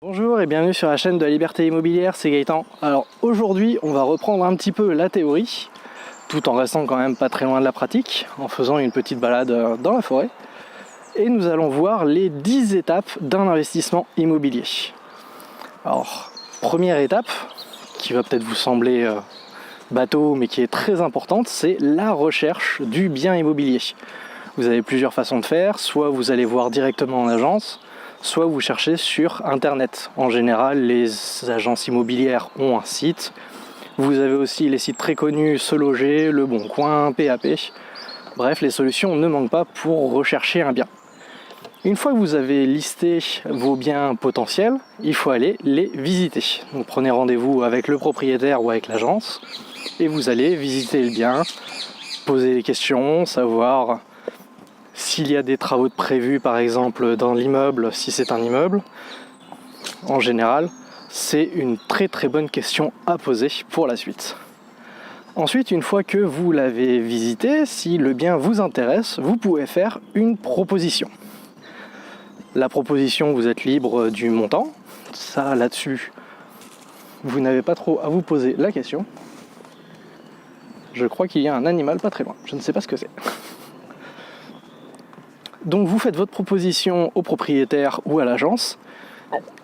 Bonjour et bienvenue sur la chaîne de la Liberté Immobilière, c'est Gaëtan. Alors aujourd'hui on va reprendre un petit peu la théorie, tout en restant quand même pas très loin de la pratique, en faisant une petite balade dans la forêt. Et nous allons voir les 10 étapes d'un investissement immobilier. Alors, première étape, qui va peut-être vous sembler bateau mais qui est très importante, c'est la recherche du bien immobilier. Vous avez plusieurs façons de faire, soit vous allez voir directement en agence, soit vous cherchez sur internet. En général, les agences immobilières ont un site. Vous avez aussi les sites très connus, Se Loger, Le Bon Coin, PAP. Bref, les solutions ne manquent pas pour rechercher un bien. Une fois que vous avez listé vos biens potentiels, il faut aller les visiter. Donc prenez rendez-vous avec le propriétaire ou avec l'agence et vous allez visiter le bien, poser des questions, savoir s'il y a des travaux de prévus par exemple dans l'immeuble, si c'est un immeuble. En général, c'est une très très bonne question à poser pour la suite. Ensuite, une fois que vous l'avez visité, si le bien vous intéresse, vous pouvez faire une proposition. La proposition, vous êtes libre du montant. Ça, là-dessus, vous n'avez pas trop à vous poser la question. Je crois qu'il y a un animal pas très loin. Je ne sais pas ce que c'est. Donc vous faites votre proposition au propriétaire ou à l'agence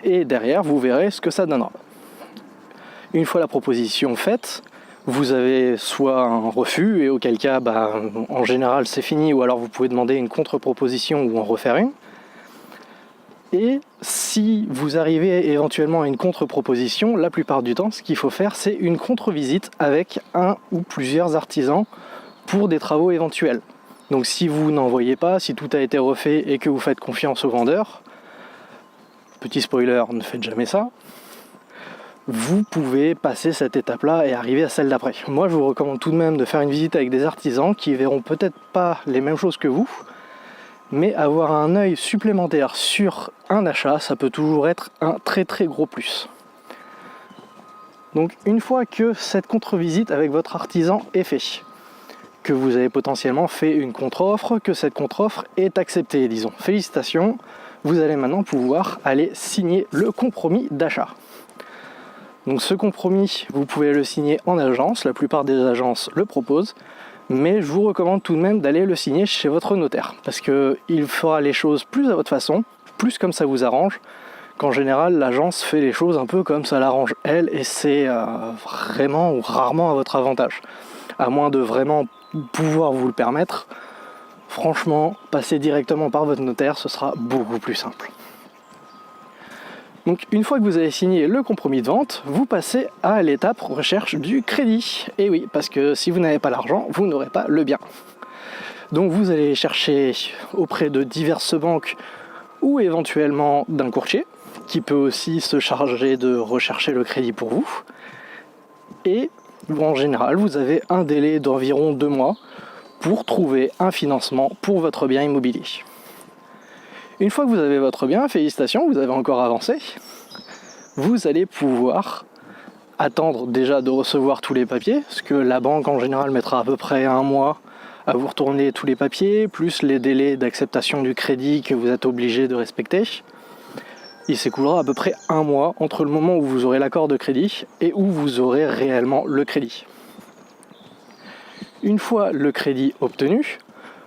et derrière vous verrez ce que ça donnera. Une fois la proposition faite, vous avez soit un refus et auquel cas en général c'est fini, ou alors vous pouvez demander une contre-proposition ou en refaire une. Et si vous arrivez éventuellement à une contre-proposition, la plupart du temps ce qu'il faut faire c'est une contre-visite avec un ou plusieurs artisans pour des travaux éventuels. Donc si vous n'en voyez pas, si tout a été refait et que vous faites confiance au vendeur, petit spoiler, ne faites jamais ça, vous pouvez passer cette étape-là et arriver à celle d'après. Moi je vous recommande tout de même de faire une visite avec des artisans qui verront peut-être pas les mêmes choses que vous, mais avoir un œil supplémentaire sur un achat, ça peut toujours être un très très gros plus. Donc une fois que cette contre-visite avec votre artisan est faite, que vous avez potentiellement fait une contre-offre, que cette contre-offre est acceptée, disons. Félicitations, vous allez maintenant pouvoir aller signer le compromis d'achat. Donc ce compromis, vous pouvez le signer en agence, la plupart des agences le proposent, mais je vous recommande tout de même d'aller le signer chez votre notaire, parce qu'il fera les choses plus à votre façon, plus comme ça vous arrange, qu'en général l'agence fait les choses un peu comme ça l'arrange elle, et c'est vraiment ou rarement à votre avantage. À moins de vraiment pouvoir vous le permettre, franchement, passer directement par votre notaire, ce sera beaucoup plus simple. Donc une fois que vous avez signé le compromis de vente, vous passez à l'étape recherche du crédit. Et oui, parce que si vous n'avez pas l'argent, vous n'aurez pas le bien. Donc vous allez chercher auprès de diverses banques ou éventuellement d'un courtier, qui peut aussi se charger de rechercher le crédit pour vous. Et en général, vous avez un délai d'environ 2 mois pour trouver un financement pour votre bien immobilier. Une fois que vous avez votre bien, félicitations, vous avez encore avancé, vous allez pouvoir attendre déjà de recevoir tous les papiers, parce que la banque en général mettra à peu près 1 mois à vous retourner tous les papiers, plus les délais d'acceptation du crédit que vous êtes obligé de respecter. Il s'écoulera à peu près 1 mois entre le moment où vous aurez l'accord de crédit et où vous aurez réellement le crédit. Une fois le crédit obtenu,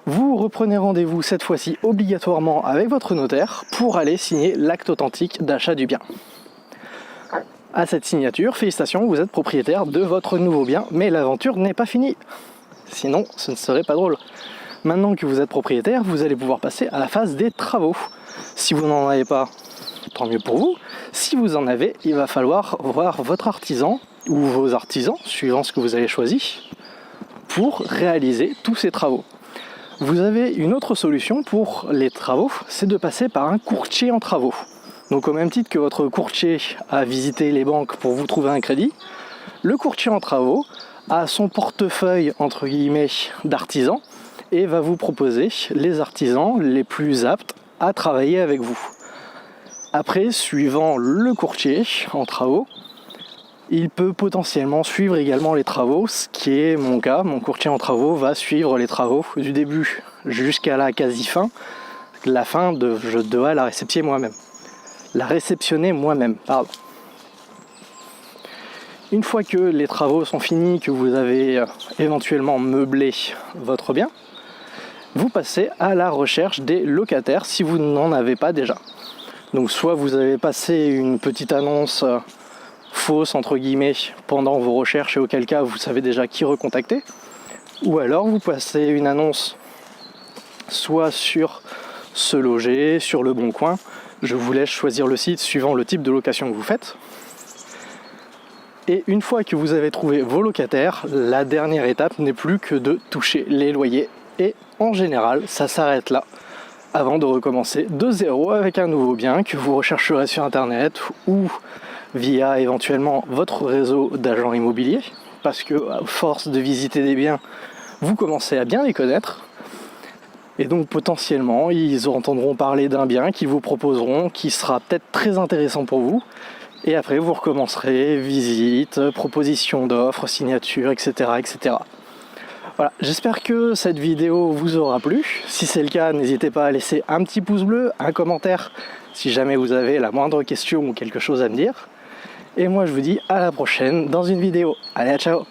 vous reprenez rendez-vous cette fois-ci obligatoirement avec votre notaire pour aller signer l'acte authentique d'achat du bien. À cette signature, félicitations, vous êtes propriétaire de votre nouveau bien, mais l'aventure n'est pas finie. Sinon, ce ne serait pas drôle. Maintenant que vous êtes propriétaire, vous allez pouvoir passer à la phase des travaux. Si vous n'en avez pas, tant mieux pour vous. Si vous en avez, il va falloir voir votre artisan ou vos artisans, suivant ce que vous avez choisi, pour réaliser tous ces travaux. Vous avez une autre solution pour les travaux, c'est de passer par un courtier en travaux. Donc au même titre que votre courtier a visité les banques pour vous trouver un crédit, le courtier en travaux a son portefeuille entre guillemets d'artisans et va vous proposer les artisans les plus aptes à travailler avec vous. Après, suivant le courtier en travaux, il peut potentiellement suivre également les travaux, ce qui est mon cas. Mon courtier en travaux va suivre les travaux du début jusqu'à la quasi fin. La fin, je dois la réceptionner moi-même. la réceptionner moi-même, pardon. Une fois que les travaux sont finis, que vous avez éventuellement meublé votre bien, vous passez à la recherche des locataires si vous n'en avez pas déjà. Donc soit vous avez passé une petite annonce fausse entre guillemets pendant vos recherches et auquel cas vous savez déjà qui recontacter, ou alors vous passez une annonce soit sur Se Loger, sur Le Bon Coin, je vous laisse choisir le site suivant le type de location que vous faites. Et une fois que vous avez trouvé vos locataires, la dernière étape n'est plus que de toucher les loyers. Et en général, ça s'arrête là, avant de recommencer de zéro avec un nouveau bien que vous rechercherez sur internet ou via éventuellement votre réseau d'agents immobiliers, parce que à force de visiter des biens, vous commencez à bien les connaître. Et donc potentiellement, ils entendront parler d'un bien qu'ils vous proposeront, qui sera peut-être très intéressant pour vous. Et après, vous recommencerez, visite, proposition d'offres, signature, etc., etc. Voilà, j'espère que cette vidéo vous aura plu. Si c'est le cas, n'hésitez pas à laisser un petit pouce bleu, un commentaire, si jamais vous avez la moindre question ou quelque chose à me dire. Et moi, je vous dis à la prochaine dans une vidéo. Allez, ciao!